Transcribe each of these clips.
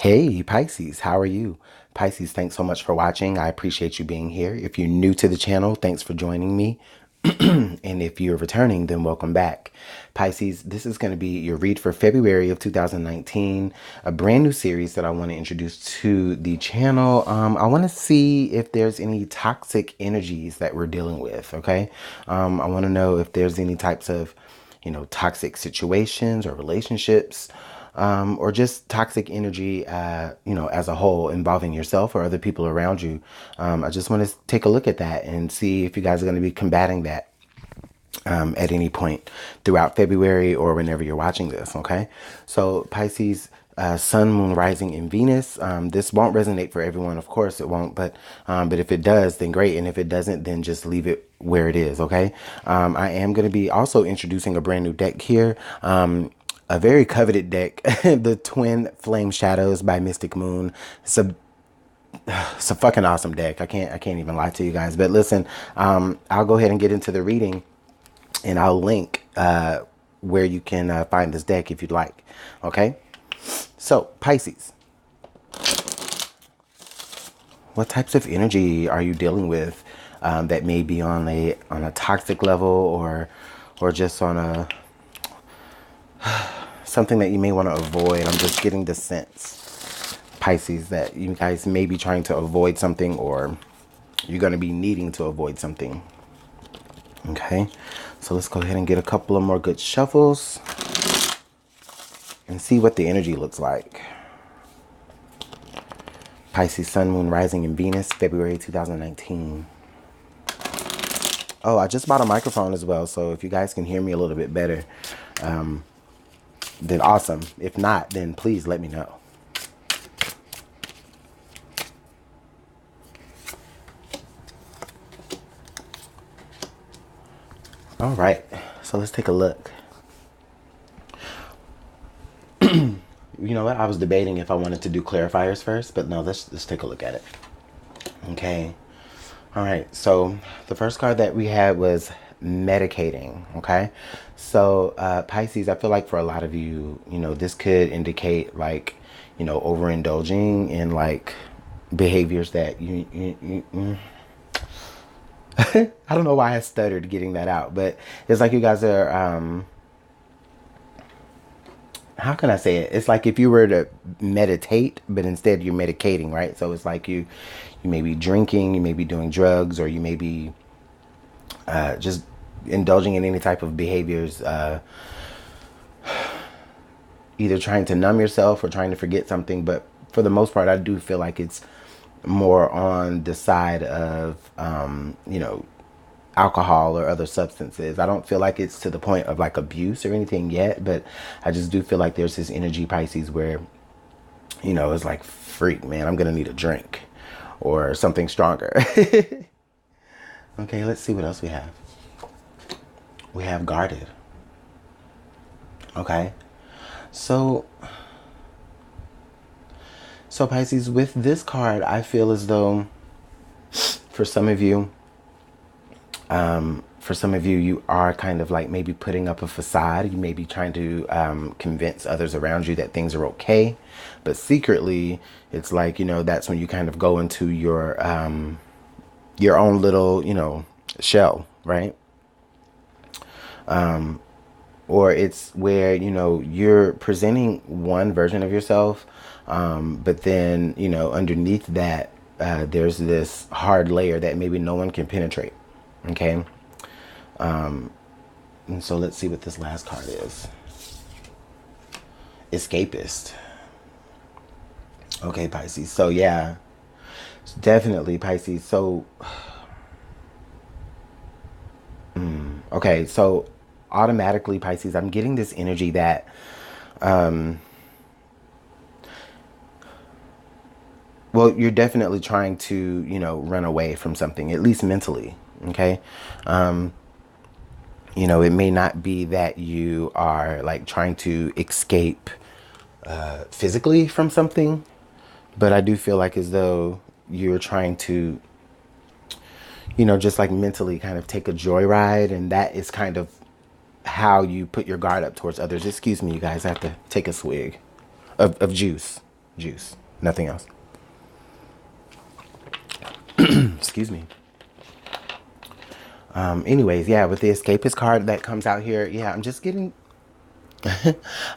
Hey Pisces, how are you? Pisces, thanks so much for watching. I appreciate you being here. If you're new to the channel, thanks for joining me. And if you're returning, then welcome back. Pisces, this is going to be your read for February of 2019, a brand new series that I want to introduce to the channel. I want to see if there's any toxic energies that we're dealing with, okay? I want to know if there's any types of, toxic situations or relationships, or just toxic energy, as a whole, involving yourself or other people around you. I just want to take a look at that and see if you guys are going to be combating that at any point throughout February or whenever you're watching this. Okay, so Pisces. Sun, Moon, Rising, and Venus. This won't resonate for everyone, of course it won't, but if it does, then great, and if it doesn't, then just leave it where it is. Okay, I am going to be also introducing a brand new deck here. A very coveted deck, the Twin Flame Shadows by Mystic Moon. It's a fucking awesome deck. I can't even lie to you guys. But listen, I'll go ahead and get into the reading, and I'll link where you can find this deck if you'd like. Okay, so Pisces, what types of energy are you dealing with that may be on a toxic level, or just on a something that you may want to avoid? I'm just getting the sense, Pisces, that you guys may be trying to avoid something, or you're going to be needing to avoid something. Okay, so let's go ahead and get a couple of more good shuffles and see what the energy looks like. Pisces, Sun, Moon, Rising, and Venus, February 2019. Oh, I just bought a microphone as well, so if you guys can hear me a little bit better, then awesome. If not, then please let me know. All right, so let's take a look. You know what? I was debating if I wanted to do clarifiers first, but no, let's take a look at it. Okay. All right. So the first card that we had was medicating. Okay. So Pisces, I feel like for a lot of you, this could indicate like, overindulging in like behaviors that I don't know why I stuttered getting that out, but it's like you guys are how can I say it? It's like if you were to meditate, but instead you're medicating, right? So it's like you may be drinking, you may be doing drugs, or you may be just indulging in any type of behaviors, either trying to numb yourself or trying to forget something. But for the most part, I do feel like it's more on the side of, alcohol or other substances. I don't feel like it's to the point of like abuse or anything yet, but I just do feel like there's this energy, Pisces, where, it's like, freak, man, I'm gonna need a drink or something stronger. Okay, let's see what else we have. We have guarded. Okay, so Pisces, with this card, I feel as though for some of you, you are kind of like maybe putting up a facade. You may be trying to convince others around you that things are okay, but secretly, it's like, that's when you kind of go into your own little, shell, right? Or it's where, you're presenting one version of yourself, but then, underneath that, there's this hard layer that maybe no one can penetrate. Okay. And so let's see what this last card is. Escapist. Okay, Pisces. So yeah, definitely Pisces. So, okay. So automatically, Pisces, I'm getting this energy that, well, you're definitely trying to, run away from something, at least mentally. Okay. It may not be that you are like trying to escape physically from something, but I do feel like as though you're trying to, just like mentally kind of take a joyride, and that is kind of how you put your guard up towards others. Excuse me, you guys, I have to take a swig of juice. juice, nothing else. Excuse me. Anyways, yeah, with the escapist card that comes out here, yeah, I'm just getting,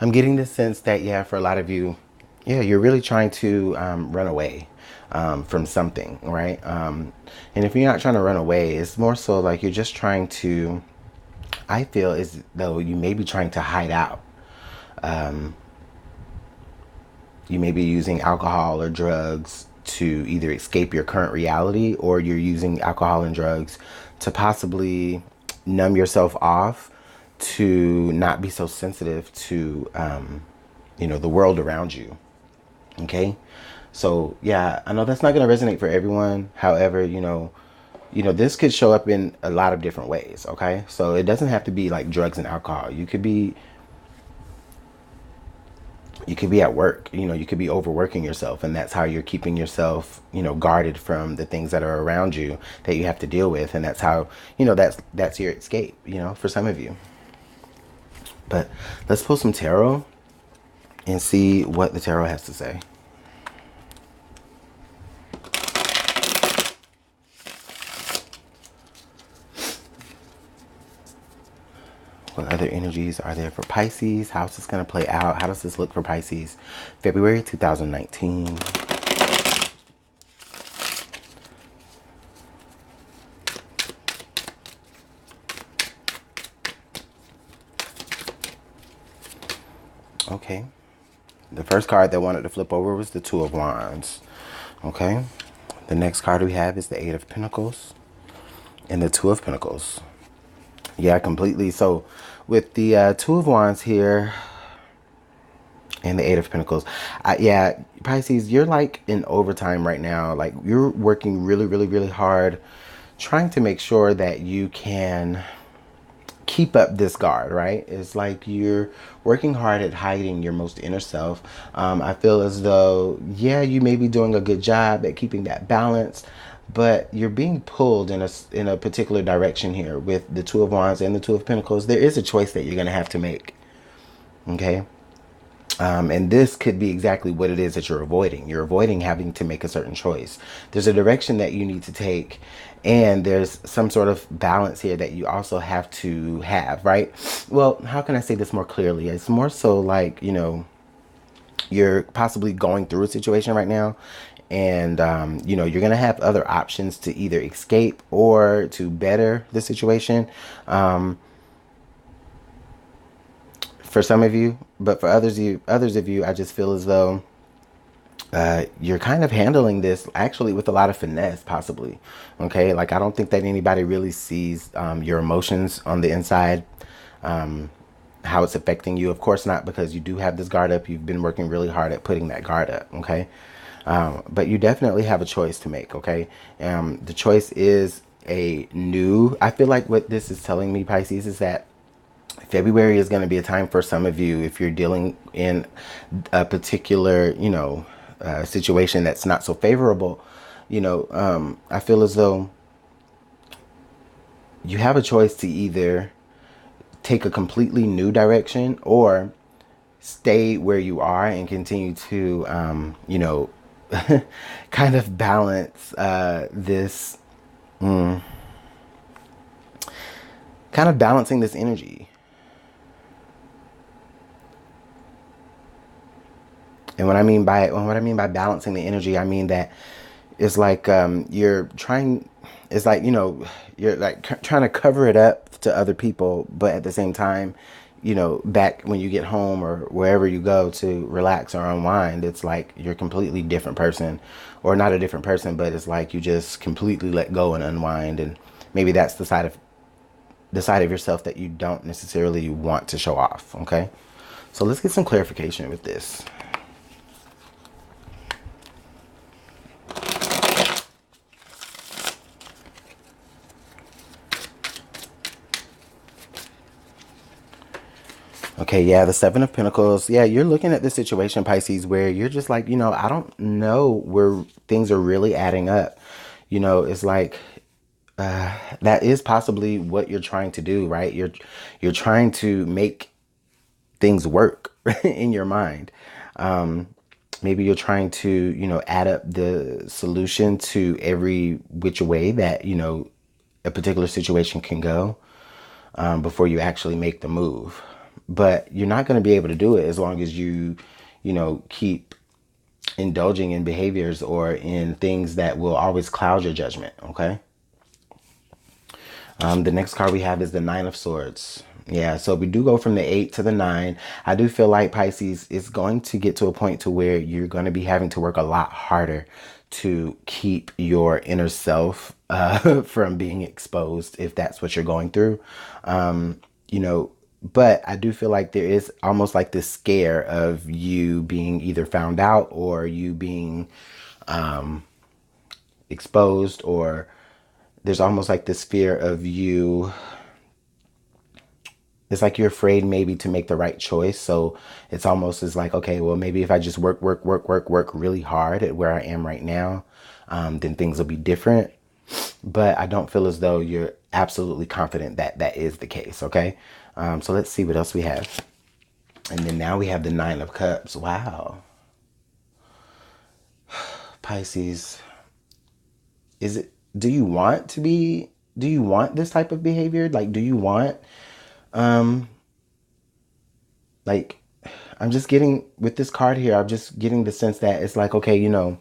I'm getting the sense that, yeah, for a lot of you, yeah, you're really trying to run away from something, right? And if you're not trying to run away, it's more so like you're just trying to, I feel as though you may be trying to hide out. You may be using alcohol or drugs to either escape your current reality, or you're using alcohol and drugs to possibly numb yourself off, to not be so sensitive to, you know, the world around you. Okay. So yeah, I know that's not going to resonate for everyone. However, this could show up in a lot of different ways. Okay. So it doesn't have to be like drugs and alcohol. You could be at work, you could be overworking yourself, and that's how you're keeping yourself, guarded from the things that are around you that you have to deal with. And that's how, that's your escape, for some of you. But let's pull some tarot and see what the tarot has to say. What other energies are there for Pisces? How's this going to play out? How does this look for Pisces? February 2019. Okay. The first card that wanted to flip over was the Two of Wands. Okay. The next card we have is the Eight of Pentacles and the Two of Pentacles. Yeah, completely. So with the Two of Wands here and the Eight of Pentacles, yeah, Pisces, you're like in overtime right now. Like you're working really, really, really hard, trying to make sure that you can keep up this guard, right? It's like you're working hard at hiding your most inner self. I feel as though, yeah, you may be doing a good job at keeping that balance, but you're being pulled in a particular direction here with the Two of Wands and the Two of Pentacles. There is a choice that you're going to have to make. Okay. And this could be exactly what it is that you're avoiding. You're avoiding having to make a certain choice. There's a direction that you need to take, and there's some sort of balance here that you also have to have, right? Well, how can I say this more clearly? It's more so like, you're possibly going through a situation right now, and, you're going to have other options to either escape or to better the situation. For some of you, but for others of you, I just feel as though you're kind of handling this actually with a lot of finesse, possibly. Okay, like I don't think that anybody really sees your emotions on the inside, how it's affecting you. Of course not, because you do have this guard up. You've been working really hard at putting that guard up. Okay, but you definitely have a choice to make. Okay, the choice is I feel like what this is telling me, Pisces, is that February is going to be a time for some of you, if you're dealing in a particular, situation that's not so favorable. I feel as though you have a choice to either take a completely new direction or stay where you are and continue to, kind of balance this, kind of balancing this energy. And what I mean by balancing the energy, I mean that it's like you're trying, it's like, you're like trying to cover it up to other people, but at the same time, back when you get home or wherever you go to relax or unwind, it's like you're a completely different person, or not a different person, but it's like you just completely let go and unwind. And maybe that's the side of yourself that you don't necessarily want to show off. Okay, so let's get some clarification with this. Okay, yeah, the Seven of Pentacles. Yeah, you're looking at this situation, Pisces, where you're just like, I don't know where things are really adding up. It's like that is possibly what you're trying to do, right? You're trying to make things work in your mind. Maybe you're trying to, you know, add up the solution to every which way that, you know, a particular situation can go before you actually make the move. But you're not going to be able to do it as long as you know, keep indulging in behaviors or in things that will always cloud your judgment, okay? The next card we have is the Nine of Swords. Yeah, so we do go from the 8 to the 9. I do feel like Pisces is going to get to a point to where you're going to be having to work a lot harder to keep your inner self from being exposed if that's what you're going through. You know, but I do feel like there is almost like this scare of you being either found out or you being exposed, or there's almost like this fear of you. It's like you're afraid maybe to make the right choice. So it's almost as like, okay, well, maybe if I just work really hard at where I am right now, then things will be different. But I don't feel as though you're absolutely confident that that is the case, okay? So let's see what else we have. And then now we have the Nine of Cups. Wow. Pisces, is it, do you want this type of behavior? Like, do you want, like, I'm just getting, with this card here, I'm just getting the sense that it's like, okay, you know,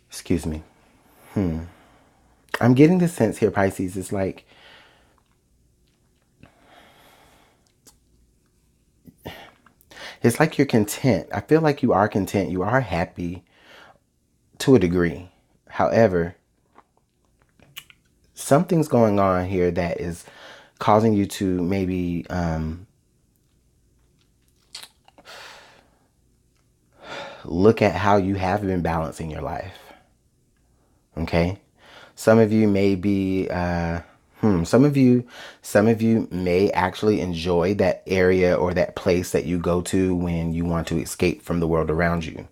excuse me. I'm getting the sense here, Pisces, it's like, you're content. I feel like you are content. You are happy to a degree. However, something's going on here that is causing you to maybe look at how you have been balancing your life. Okay? Some of you may be some of you may actually enjoy that area or that place that you go to when you want to escape from the world around you.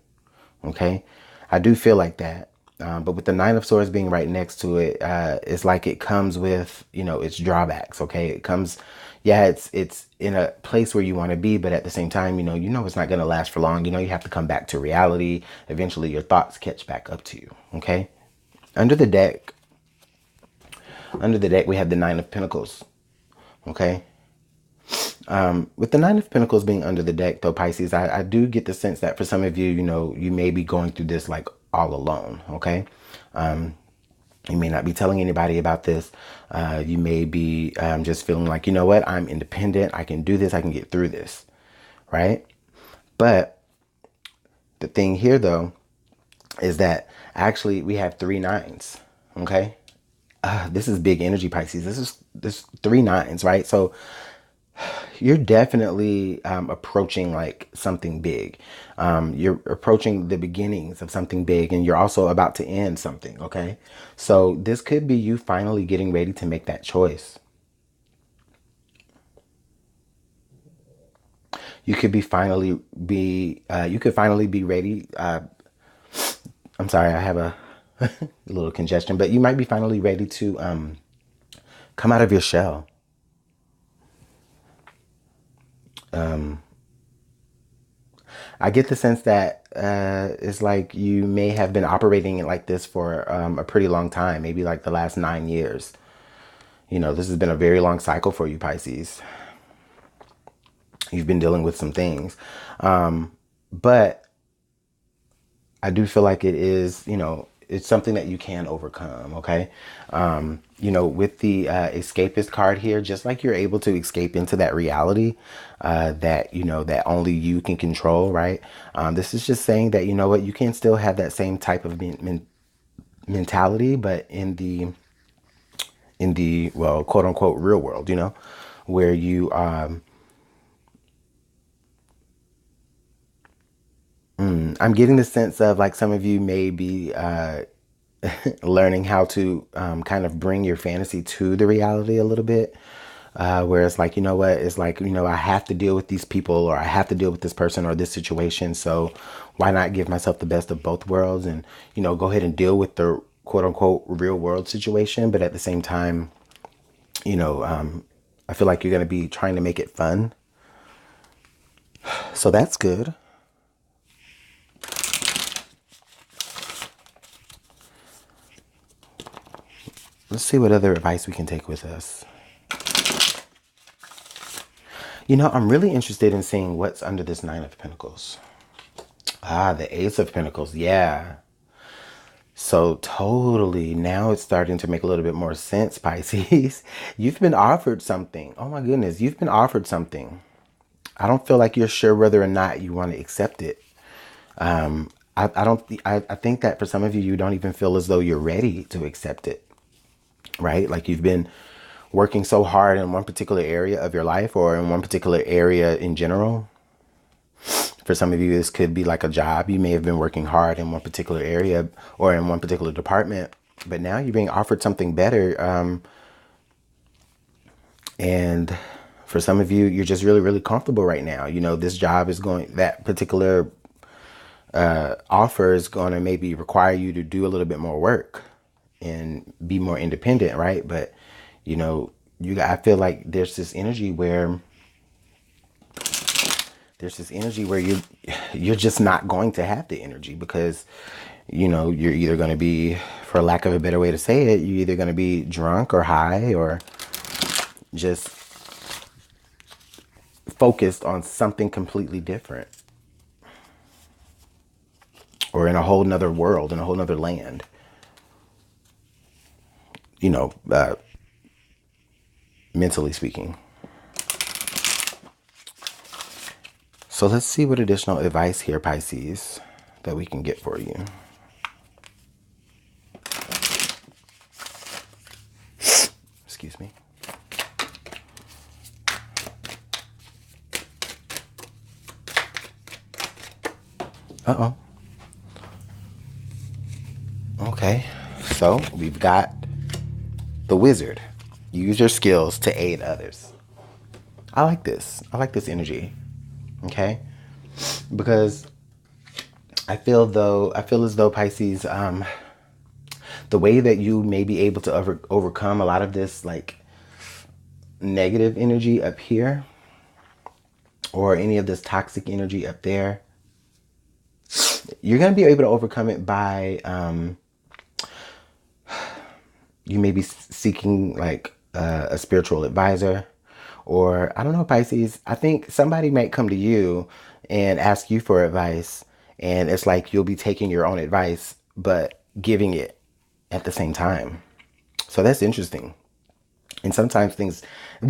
Okay? I do feel like that. But with the Nine of Swords being right next to it, it's like it comes with, you know, its drawbacks. Okay, it comes, yeah, it's in a place where you want to be, but at the same time, you know, it's not going to last for long. You know, you have to come back to reality. Eventually, your thoughts catch back up to you. Okay, under the deck, we have the Nine of Pentacles. Okay. With the Nine of Pentacles being under the deck, though, Pisces, I do get the sense that for some of you, you know, you may be going through this like all alone, okay? You may not be telling anybody about this. You may be just feeling like, you know what, I'm independent. I can do this. I can get through this, right? But the thing here, though, is that actually we have 3 nines, okay? This is big energy, Pisces. This 3 nines, right? So you're definitely approaching like something big. You're approaching the beginnings of something big, and you're also about to end something, okay? So this could be you finally getting ready to make that choice. You could be finally be, you could finally be ready. I'm sorry, I have a, a little congestion, but you might be finally ready to come out of your shell. I get the sense that it's like you may have been operating like this for a pretty long time, maybe like the last 9 years. You know, this has been a very long cycle for you, Pisces. You've been dealing with some things. But I do feel like it is, you know, it's something that you can overcome, okay? You know, with the escapist card here, just like you're able to escape into that reality that, you know, that only you can control, right? This is just saying that, you know what, you can still have that same type of mentality, but in the, well, quote unquote, real world, you know, where you, I'm getting the sense of like some of you may be learning how to kind of bring your fantasy to the reality a little bit. Where it's like, you know what, it's like, you know, I have to deal with these people, or I have to deal with this person or this situation. So why not give myself the best of both worlds and, you know, go ahead and deal with the quote unquote real world situation, but at the same time, you know, I feel like you're going to be trying to make it fun. So that's good. Let's see what other advice we can take with us. You know, I'm really interested in seeing what's under this Nine of Pentacles. Ah, the Ace of Pentacles. Yeah. So totally, now it's starting to make a little bit more sense, Pisces. You've been offered something. Oh my goodness, you've been offered something. I don't feel like you're sure whether or not you want to accept it. I don't. I think that for some of you, you don't even feel as though you're ready to accept it, right? Like you've been working so hard in one particular area of your life or in one particular area in general. For some of you, this could be like a job. You may have been working hard in one particular area or in one particular department, but now you're being offered something better. And for some of you, you're just really, really comfortable right now. You know, this job is going, that particular offer is going to maybe require you to do a little bit more work and be more independent, right? But, you know, I feel like there's this energy where you're just not going to have the energy because, you know, you're either going to be, for lack of a better way to say it, you're either going to be drunk or high or just focused on something completely different or in a whole nother world, in a whole nother land, you know, mentally speaking. So let's see what additional advice here, Pisces, that we can get for you. Excuse me. Uh-oh. Okay, so we've got the Wizard. Use your skills to aid others. I like this. I like this energy. Okay? Because I feel as though Pisces, the way that you may be able to overcome a lot of this like negative energy up here or any of this toxic energy up there, you're going to be able to overcome it by you may be seeking like a spiritual advisor, or I don't know, Pisces. I think somebody might come to you and ask you for advice, and it's like you'll be taking your own advice but giving it at the same time. So that's interesting. And sometimes things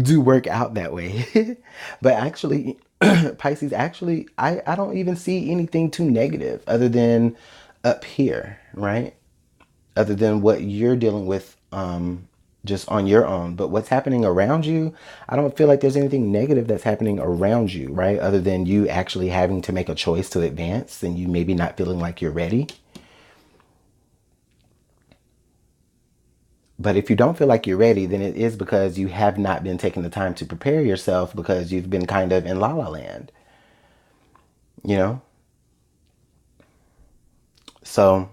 do work out that way. But actually, Pisces, actually, I don't even see anything too negative other than up here, right? Other than what you're dealing with just on your own. But what's happening around you, I don't feel like there's anything negative that's happening around you, right? Other than you actually having to make a choice to advance and you maybe not feeling like you're ready. But if you don't feel like you're ready, then it is because you have not been taking the time to prepare yourself because you've been kind of in la la land, you know? So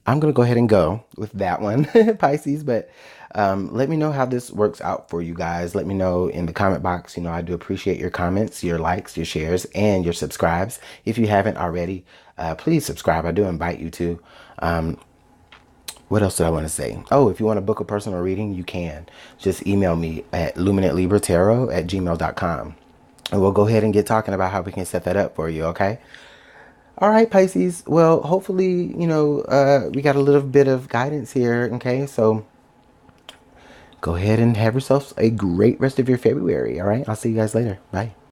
I'm going to go ahead and go with that one, Pisces. But let me know how this works out for you guys. Let me know in the comment box. You know, I do appreciate your comments, your likes, your shares, and your subscribes. If you haven't already, please subscribe. I do invite you to. What else did I want to say? Oh, if you want to book a personal reading, you can. Just email me at LuminantLibraTarot@gmail.com. And we'll go ahead and get talking about how we can set that up for you, okay? All right, Pisces. Well, hopefully, you know, we got a little bit of guidance here, okay? So go ahead and have yourselves a great rest of your February, all right? I'll see you guys later. Bye.